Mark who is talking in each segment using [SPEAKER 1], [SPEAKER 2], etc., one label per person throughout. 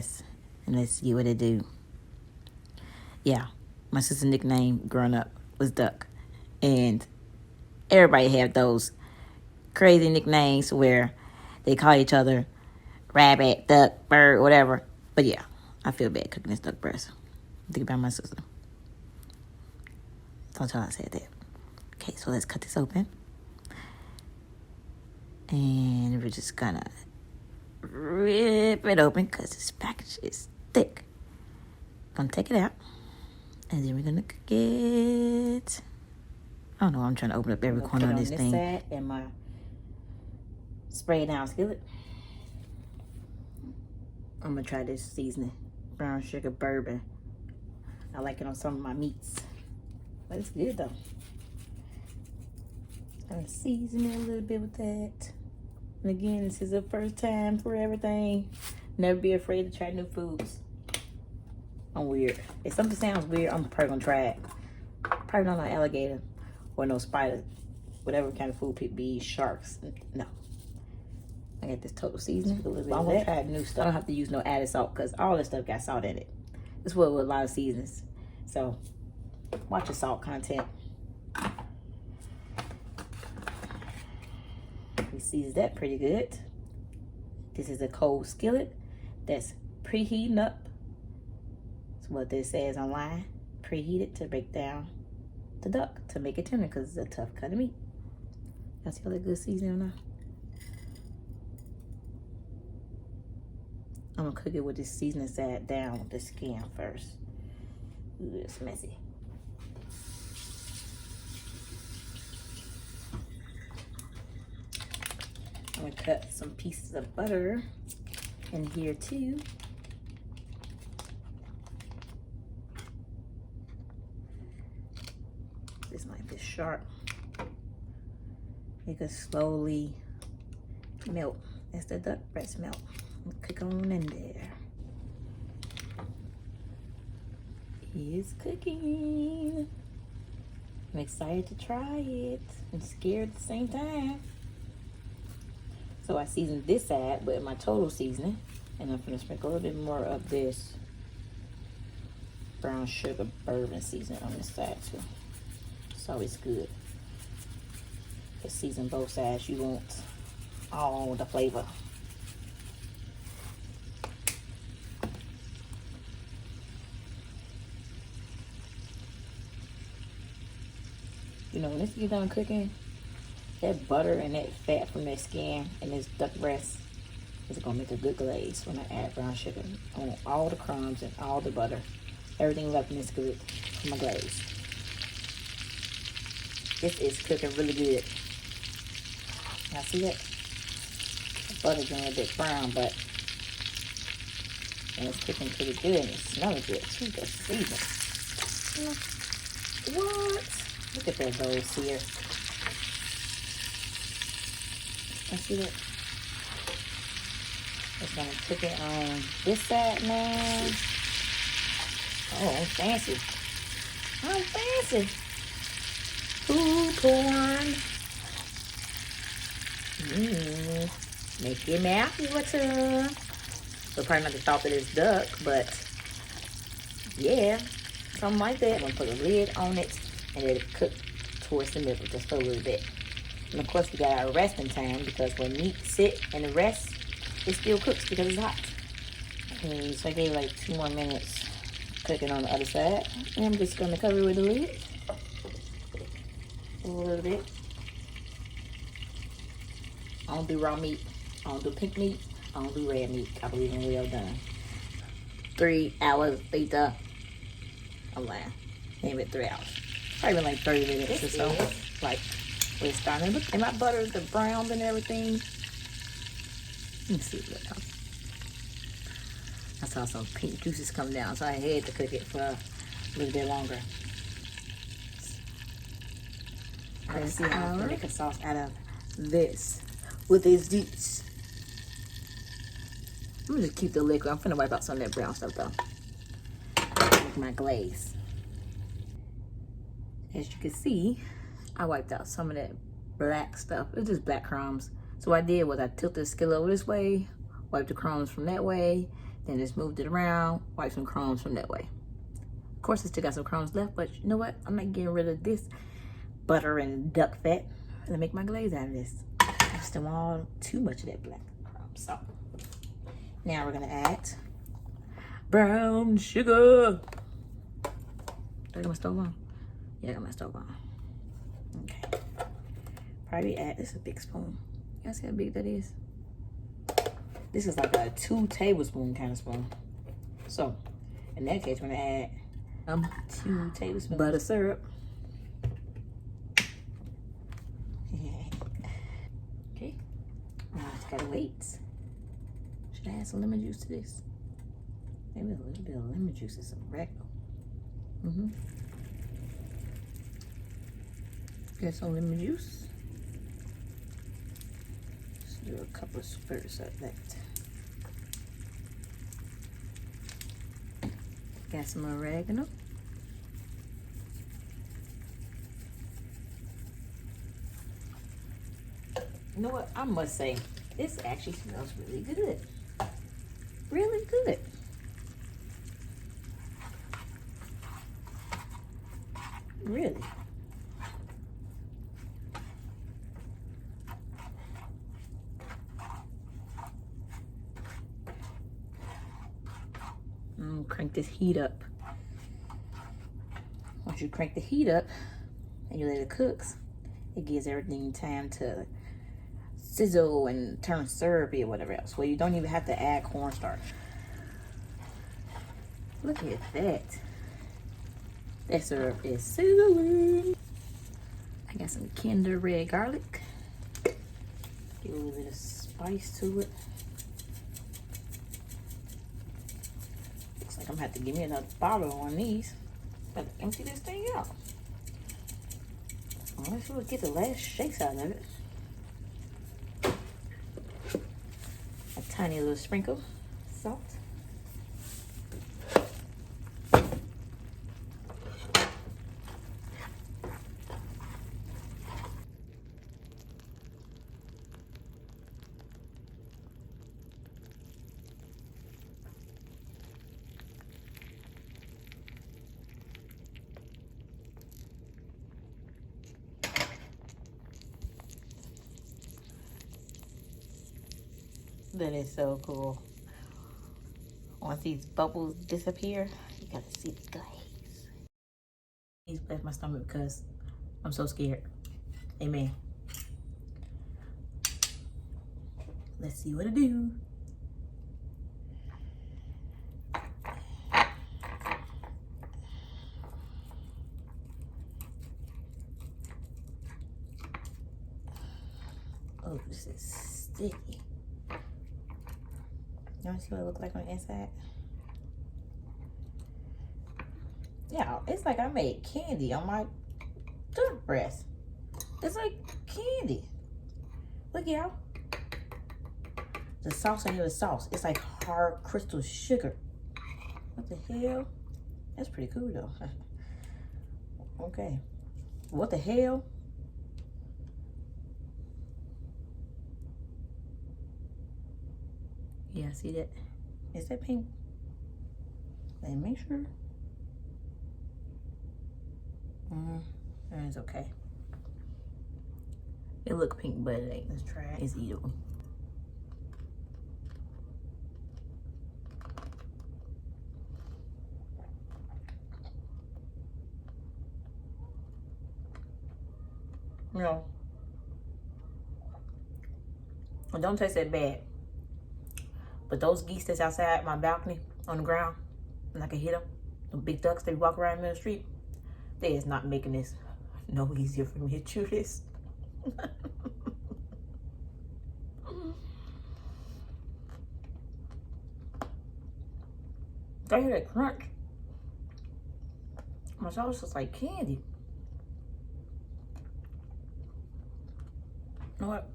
[SPEAKER 1] breast. And let's see what it do. Yeah, my sister's nickname growing up was Duck. And everybody have those crazy nicknames where they call each other rabbit, duck, bird, whatever. But yeah, I feel bad cooking this duck breast. Think about my sister. Thought y'all said that. Okay, so let's cut this open. And we're just gonna rip it open because this package is thick. Gonna take it out. And then we're gonna cook it. I don't know, I'm trying to open up every corner of this thing. Side and my spray down skillet. I'm gonna try this seasoning. Brown sugar bourbon. I like it on some of my meats. But it's good though. I'm gonna season it a little bit with that. And again, this is the first time for everything. Never be afraid to try new foods. I'm weird. If something sounds weird, I'm probably gonna try it. Probably not an alligator or no spider. Whatever kind of food people be, sharks. No. I got this total seasoning. A little bit I'm gonna try new stuff. I don't have to use no added salt because all this stuff got salt in it. This was with a lot of seasonings. So watch your salt content. We seasoned that pretty good. This is a cold skillet that's preheating up. That's what this says online. Preheated to break down the duck to make it tender because it's a tough cut of meat. Y'all see all that good seasoning now? I'm gonna cook it with this seasoning side down with the skin first. Ooh, it's messy. I'm gonna cut some pieces of butter in here too. Just like this sharp. It could slowly melt as the duck breast melt. Cook on in there. It's cooking. I'm excited to try it. I'm scared at the same time. So I seasoned this side with my total seasoning. And I'm gonna sprinkle a little bit more of this brown sugar bourbon seasoning on this side too. It's always good to season both sides. You want all the flavor. You know, when this gets done cooking, that butter and that fat from that skin and this duck breast is gonna make a good glaze when I add brown sugar on all the crumbs and all the butter. Everything left in this good for my glaze. This is cooking really good. Now see that? The butter's getting a little bit brown, but and it's cooking pretty good and it smells good too. The season. What? Look at that those here. I see that. It's gonna cook it on this side now. Oh, I'm fancy. I'm fancy. Food porn. Make your mouth water. So probably not the thought that it's duck, but yeah, something like that. I'm gonna put a lid on it and let it cook towards the middle just for a little bit. And of course we got our resting time because when meat sit and it rests, it still cooks because it's hot. Okay, so I gave like 2 more minutes cooking on the other side. And I'm just gonna cover it with a lid. A little bit. I don't do raw meat. I don't do pink meat. I don't do red meat. I believe in well done. 3 hours later. I'm lying. Maybe 3 hours. Probably been like 30 minutes or so. Like, when it's starting. Look, and my butter is the brown and everything. Let me see what else. I saw some pink juices come down, so I had to cook it for a little bit longer. Let's see how I can make a sauce out of this with these deets. I'm gonna just keep the liquid. I'm finna wipe out some of that brown stuff though. Make my glaze. As you can see, I wiped out some of that black stuff. It's just black crumbs. So what I did was I tilted the skillet over this way, wiped the crumbs from that way, Then just moved it around, wipe some crumbs from that way. Of course, I still got some crumbs left, but you know what? I'm not getting rid of this butter and duck fat. I'm gonna make my glaze out of this. I just don't want too much of that black crumb. So now we're gonna add brown sugar. Do I got my stove on? Yeah, I got my stove on. Okay. Probably add, this is a big spoon. You guys see how big that is? This is like a 2 tablespoon kind of spoon. So in that case, we're gonna add 2 tablespoons butter syrup. Okay. Now I just gotta wait. Should I add some lemon juice to this? Maybe a little bit of lemon juice is some oregano. Get some lemon juice. Just do a couple of spurts of that. Got some oregano. You know what? I must say, this actually smells really good. Really good. Really. Crank this heat up. Once you crank the heat up and you let it cook, it gives everything time to sizzle and turn syrupy or whatever else. Well, you don't even have to add cornstarch. Look at that. That syrup is sizzling. I got some Kinder red garlic. Give a little bit of spice to it. Looks like I'm gonna have to give me another bottle on these. Got to empty this thing out. Let's see what get the last shakes out of it. A tiny little sprinkle of salt. That is so cool. Once these bubbles disappear, you gotta see the glaze. Please bless my stomach because I'm so scared. Amen. Let's see what it do. Oh, this is sticky. You want to see what it looks like on the inside? Yeah, it's like I made candy on my toothbrush. It's like candy. Look, y'all. The sauce ain't even sauce. It's like hard crystal sugar. What the hell? That's pretty cool though. Okay. What the hell? Yeah, see that? Is that pink? Let me make sure. It's okay. It look pink, but it ain't. Let's try it. It's eatable. No. It don't taste that bad. But those geese that's outside my balcony on the ground, and I can hit them, the big ducks, they walk around in the street, they is not making this no easier for me to chew this. I hear that crunch. My sauce is like candy. You know what?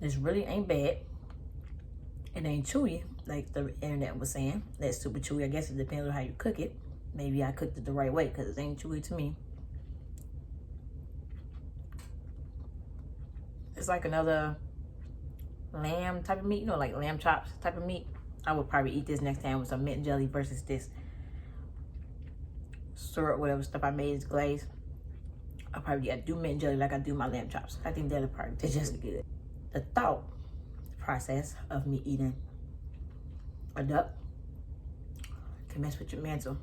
[SPEAKER 1] This really ain't bad. It ain't chewy, like the internet was saying. That's super chewy. I guess it depends on how you cook it. Maybe I cooked it the right way because it ain't chewy to me. It's like another lamb type of meat, you know, like lamb chops type of meat. I would probably eat this next time with some mint jelly versus this syrup, whatever stuff I made is glazed. I'll probably do mint jelly like I do my lamb chops. I think that'll probably taste just good. The thought process of me eating a duck can mess with your mental.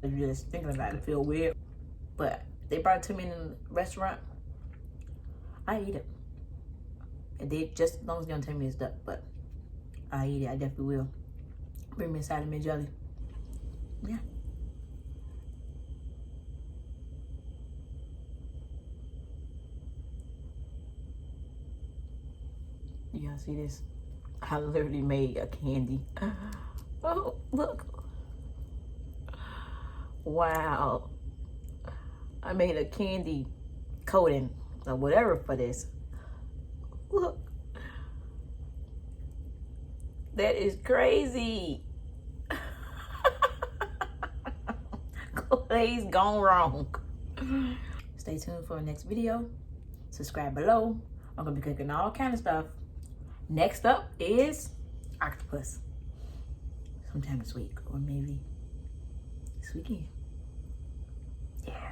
[SPEAKER 1] If you're just thinking about it, feel weird. But they brought it to me in the restaurant, I eat it. And they just as long as they don't tell me it's duck, but I eat it. I definitely will. Bring me a side of mint jelly. Yeah. Y'all see this? I literally made a candy. Oh, look. Wow. I made a candy coating or whatever for this. Look. That is crazy. Glaze gone wrong. Stay tuned for the next video. Subscribe below. I'm gonna be cooking all kind of stuff. Next up is octopus. Sometime this week or maybe this weekend. Yeah.